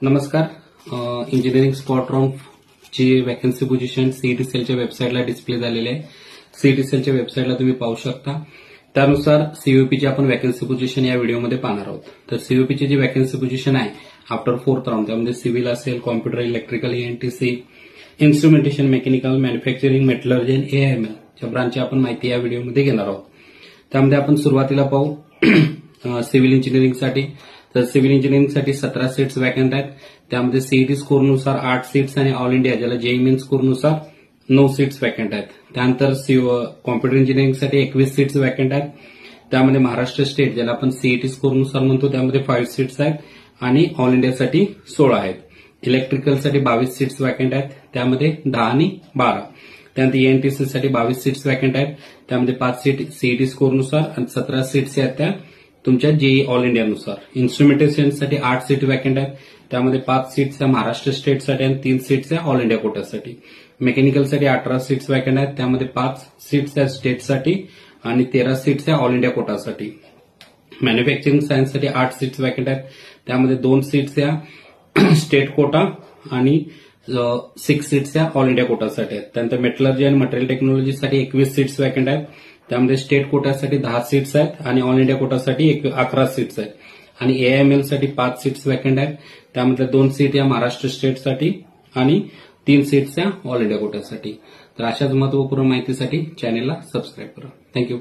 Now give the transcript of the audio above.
नमस्कार. Engineering spot round ची vacancy position CET सेलच्या वेबसाईटला डिस्प्ले झालेली आहे. सीईटी सेलच्या वेबसाईटला तुम्ही पाहू शकता. त्यानुसार सीओपीची आपण वॅकन्सी पोझिशन या व्हिडिओमध्ये पाहणार आहोत. तर सीओपीची जी वॅकन्सी पोझिशन आहे आफ्टर 4th राऊंड, त्यामध्ये सिव्हिल असेल, computer, electrical, ENTC, instrumentation, mechanical, manufacturing, metallurgy आणि एआयएमएल च्या ब्रांचची आपण माहिती या व्हिडिओमध्ये घेणार आहोत. त्यामध्ये आपण सुरुवातीला पाहू सिव्हिल इंजिनिअरिंगसाठी. तर सिव्हिल इंजिनिअरिंगसाठी 17 सीट्स वॅकंट आहेत. त्यामध्ये सीईटी स्कोरनुसार 8 सीट्स आणि ऑल इंडिया ज्याला जेईई मेन स्कोरनुसार 9 सीट्स वॅकंट आहेत. त्यानंतर कॉम्प्युटर इंजिनिअरिंगसाठी 21 सीट्स वॅकंट आहेत. त्यामध्ये महाराष्ट्र स्टेट ज्याला आपण सीईटी स्कोरनुसार म्हणतो त्यामध्ये 5 सीट्स आहेत आणि ऑल इंडियासाठी 16 आहेत. इलेक्ट्रिकलसाठी 22 सीट्स वॅकंट आहेत. त्यामध्ये 10 आणि 12. त्यानंतर एएनटीसीसाठी 22 सीट्स वॅकंट आहेत. त्यामध्ये 5 सीट सीईटी स्कोरनुसार आणि 17 सीट्स आहेत त्या तुमच्या जेईई ऑल इंडियानुसार. इन्स्ट्रुमेंटेशनसाठी 8 सीट वॅकंट आहेत. त्यामध्ये 5 सीट्स या महाराष्ट्र स्टेटसाठी आणि 3 सीट्स या ऑल इंडिया कोट्यासाठी. मेकॅनिकलसाठी 18 सीट्स वॅकंट आहेत. त्यामध्ये 5 सीट्स या स्टेटसाठी आणि 13 सीट्स या ऑल इंडिया कोटासाठी. मॅन्युफॅक्चरिंग सायन्ससाठी 8 सीट्स वॅकंट आहेत. त्यामध्ये 2 सीट्स या स्टेट कोटा आणि 6 सीट्स या ऑल इंडिया कोटासाठी आहेत. त्यानंतर मेटलर्जी आणि मटेरियल टेक्नॉलॉजीसाठी 21 सीट्स वॅकंट आहेत. त्यामध्ये स्टेट कोटासाठी 10 सीट्स आहेत आणि ऑल इंडिया कोटासाठी 11 सीट्स आहेत. आणि एआयएमएल साठी 5 सीट्स वॅकंट आहेत. त्यामध्ये 2 सीट या महाराष्ट्र स्टेटसाठी आणि 3 सीट्स या ऑल इंडिया कोटासाठी. तर अशाच महत्वपूर्ण माहितीसाठी चॅनेलला सबस्क्राईब करा. थँक्यू.